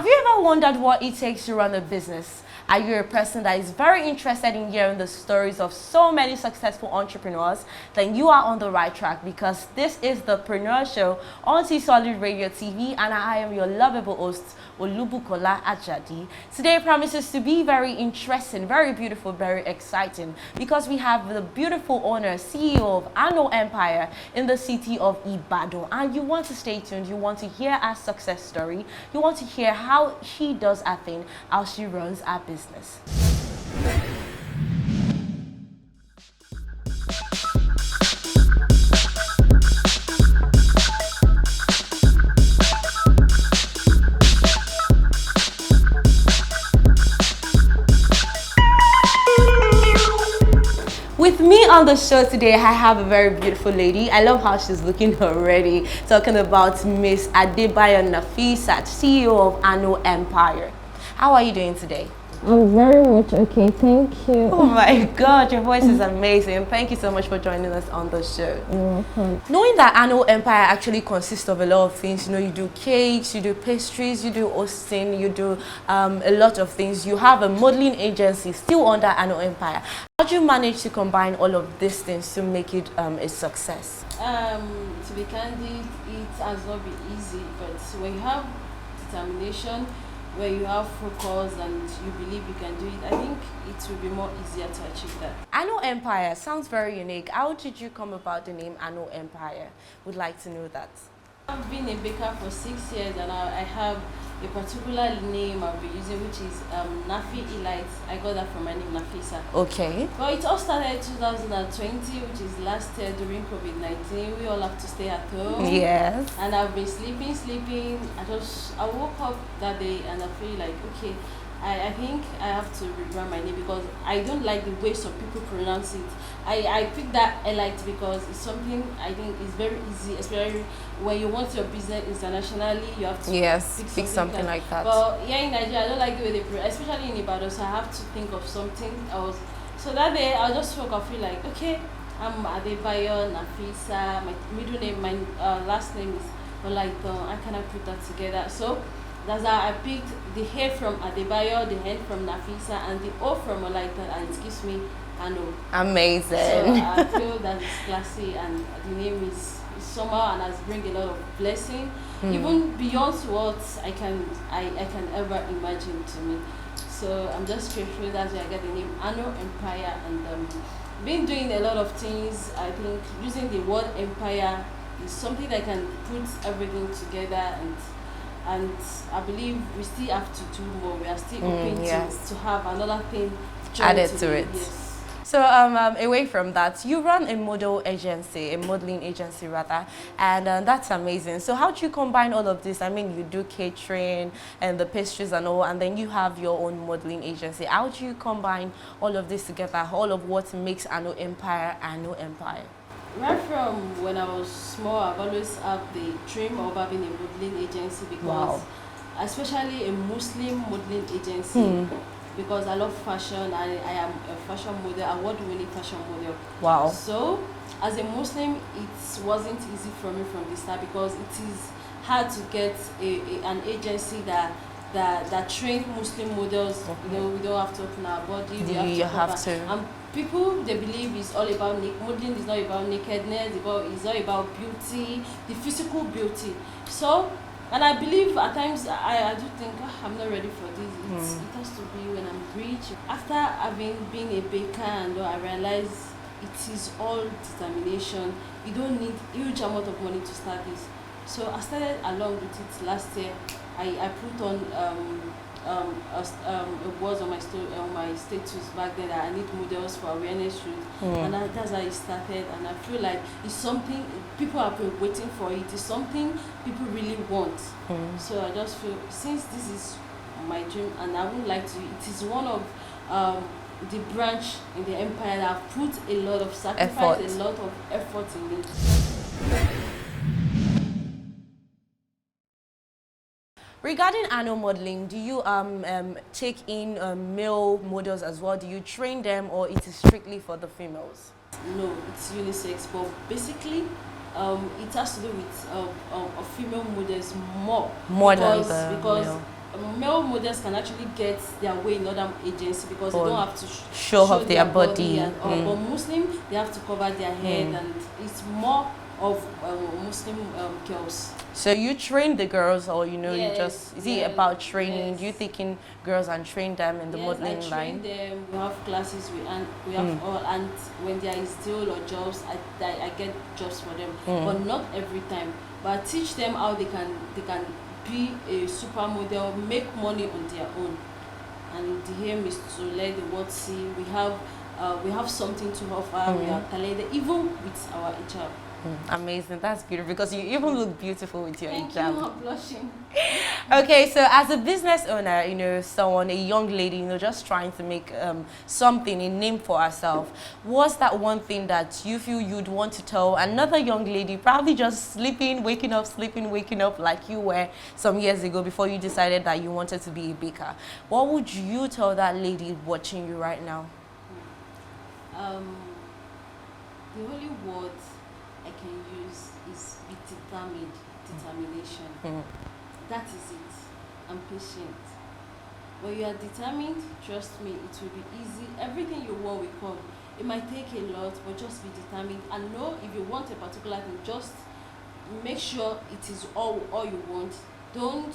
Have you ever wondered what it takes to run a business? Are you a person that is very interested in hearing the stories of so many successful entrepreneurs? Then you are on the right track, because this is the Preneur Show on Solid Radio TV, and I am your lovable host, Olubukola Ajadi. Today promises to be very interesting, very beautiful, very exciting, because we have the beautiful owner, CEO of Ano Empire in the city of Ibadan. And you want to stay tuned, you want to hear our success story, you want to hear how she does her thing, how she runs her business. With me on the show today, I have a very beautiful lady. I love how she's looking already. Talking about Miss Adebayo Nafisat, CEO of Ano Empire. How are you doing today? I'm very much okay, thank you. Oh my God, your voice is amazing. Thank you so much for joining us on the show. You're welcome. Knowing that Ano Empire actually consists of a lot of things, you know, you do cakes, you do pastries, you do hosting, you do a lot of things. You have a modeling agency still under Ano Empire. How do you manage to combine all of these things to make it a success? To be candid, it has not been easy, but when you have determination, where you have focus and you believe you can do it, I think it will be more easier to achieve that. Ano Empire sounds very unique. How did you come about the name Ano Empire? Would like to know that. I've been a baker for 6 years, and I have a particular name I've been using, which is Nafi Elite. I got that from my name, Nafisa. Okay. Well, it all started 2020, which is last year during COVID-19. We all have to stay at home. Yes. And I've been sleeping. I woke up that day and I feel like, okay, I think I have to rebrand my name, because I don't like the way some people pronounce it. I picked that Elite because it's something I think is very easy, especially when you want your business internationally. You have to pick something like that. But here in Nigeria, I don't like the way they pronounce, especially in Ibadan, so I have to think of something else. So that day, I just woke up, feel like, okay, I'm Adebayo Nafisa. My middle name, my last name is Olaito. I cannot put that together. So that's how I picked the A from Adebayo, the N from Nafisa, and the O from Olaito, and it gives me Ano. Amazing. So I feel that it's classy, and the name is somehow and has bring a lot of blessing, even beyond what I can ever imagine to me. So I'm just grateful that I got the name Ano Empire, and been doing a lot of things. I think using the word empire is something that can put everything together, and I believe we still have to do more. We are still open to have another thing added to it. Yes. So away from that, you run a modeling agency rather, and that's amazing. So how do you combine all of this? I mean, you do catering and the pastries and all, and then you have your own modeling agency. How do you combine all of this together, all of what makes Ano Empire Ano Empire? Right from when I was small, I've always had the dream of having a modeling agency, because especially a Muslim modeling agency, because I love fashion. I am a fashion model, award-winning fashion model. Wow. So as a Muslim, it wasn't easy for me from the start, because it is hard to get an agency that train Muslim models. You know, we don't have to open our body. You have to. And people, they believe it's all about modeling. Is not about nakedness. It's not about beauty, the physical beauty. So, and I believe at times I do think I'm not ready for this. It has to be when I'm rich. After having been a baker, and I realized it is all determination. You don't need huge amount of money to start this. So I started along with it last year. I put on it was on my status back then that I need models for awareness shoot, and that's how it started. And I feel like it's something people have been waiting for. It is something people really want. So I just feel, since this is my dream, and I would like to, it is one of the branch in the empire that have put a lot of sacrifice, a lot of effort in it. Regarding Ano modeling, do you take in male models as well? Do you train them, or it is strictly for the females? No, it's unisex, but basically it has to do with female models more than the because male. male models can actually get their way in other agency because they Or don't have to show off their body. and all. But Muslim, they have to cover their head, and it's more of Muslim girls. So you train the girls, or you Yes, just is it yeah, about training? yes. Do you take in girls and train them in the Yes, modeling I train line? them. We have classes. We have all, and when there is deal or jobs, I get jobs for them, but not every time. But I teach them how they can be a supermodel, make money on their own, and the aim is to let the world see we have something to offer. We are talented, even with our hijab. Amazing, that's beautiful because you even look beautiful with your Thank hijab. you, I'm blushing. Okay, so as a business owner, someone, a young lady, just trying to make something, a name for herself, what's that one thing that you feel you'd want to tell another young lady, probably just sleeping, waking up like you were some years ago before you decided that you wanted to be a baker? What would you tell that lady watching you right now? The only word I can use is be determined, determination. That is it. I'm patient. When you are determined, trust me, it will be easy. Everything you want will come. It might take a lot, but just be determined and know if you want a particular thing, just make sure it is all you want. Don't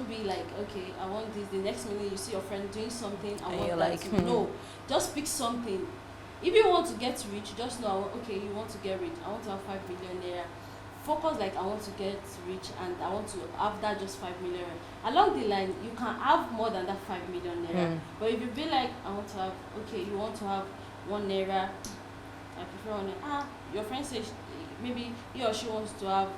be like, okay, I want this. The next minute you see your friend doing something, I want you're that like, too. No, just pick something. If you want to get rich, just know, okay, you want to get rich. I want to have 5 million naira. Focus like I want to get rich and I want to have that just 5 million. Along the line, you can have more than that 5 million naira. But if you be like, I want to have, okay, you want to have 1 naira, I prefer 1 naira. Your friend says maybe he or she wants to have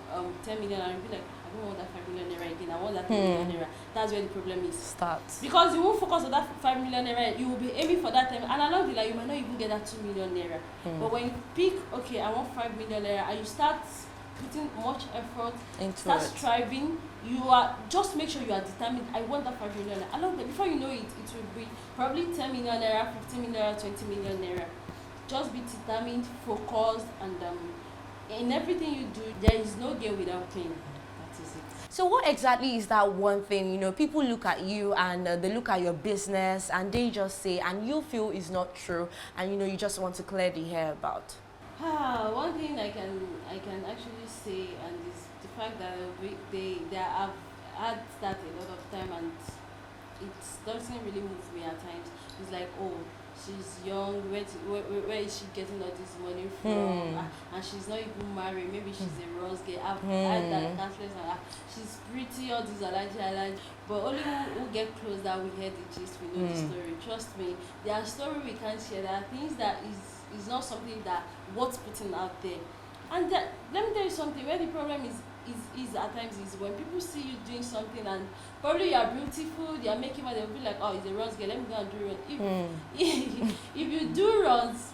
10 million, and you be like, I don't want that 5 million naira again. I want that 10 million naira. That's where the problem is. Starts. Because you won't focus on that 5 million naira, you will be aiming for that time, and along the line, you might not even get that 2 million naira. But when you pick, okay, I want 5 million naira, and you start putting much effort, start striving, you are just make sure you are determined. I want that 5 million naira. Along the before you know it, it will be probably 10 million naira, 15 million naira, 20 million naira. Just be determined, focused, and in everything you do, there is no gain without pain. That is it. So what exactly is that one thing, people look at you and they look at your business and they just say, and you feel is not true, and you just want to clear the air about? One thing I can actually say, and is the fact that they have had that a lot of time, and it doesn't really move me at times. It's like, oh, she's young, where is she getting all this money from? And she's not even married, maybe she's a rose girl. I've had that countless, she's pretty, all these allergy. But only who get close that we hear the gist, we know the story. Trust me, there are stories we can't share. There are things that is not something that worth putting out there. And let me tell you something, where the problem is at times is when people see you doing something and probably you are beautiful, they are making money, they'll be like, oh, it's a runs girl, let me go and do runs. If you do runs,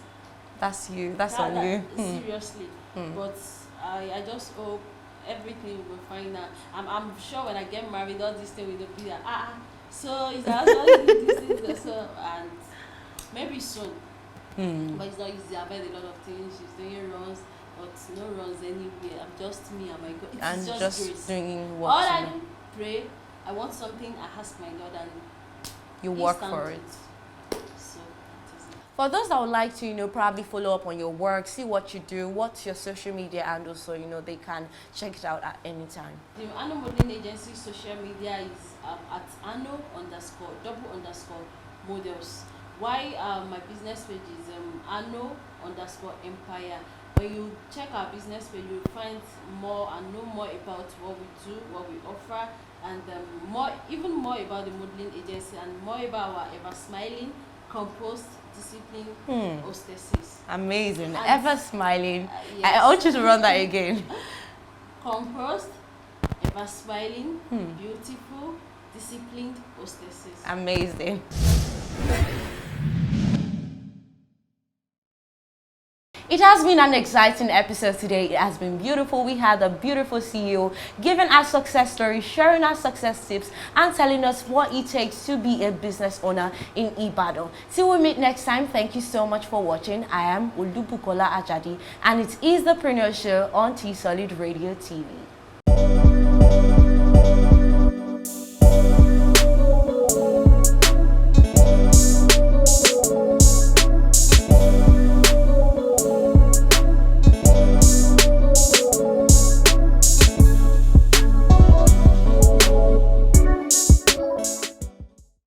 that's you, that's on you. Seriously. But I just hope everything will find out. I'm sure when I get married, all this thing will be like, so is that this so, and maybe soon. But it's not easy. I've heard a lot of things. She's doing runs, but no runs anywhere. I'm just me and my God. It's just grace. Doing what all I do, pray. I want something, I ask my God, and you work for it. So that is it. For those that would like to, probably follow up on your work, see what you do, what's your social media, and also, they can check it out at any time. The Anno Modeling Agency social media is at Anno_double_models. Why my business page is Anno_Empire. When you check our business page, you'll find more and know more about what we do, what we offer, and even more about the modeling agency, and more about our Ever Smiling, Composed, Discipline, Hostesses. Amazing. And Ever Smiling. Yes. I want you to run that again. Composed, Ever Smiling, Beautiful, Disciplined Hostesses. Amazing. It has been an exciting episode today. It has been beautiful. We had a beautiful CEO giving us success stories, sharing our success tips, and telling us what it takes to be a business owner in Ibadan. Till we meet next time, thank you so much for watching. I am Olubukola Ajadi, and it is the Preneur Show on T Solid Radio TV.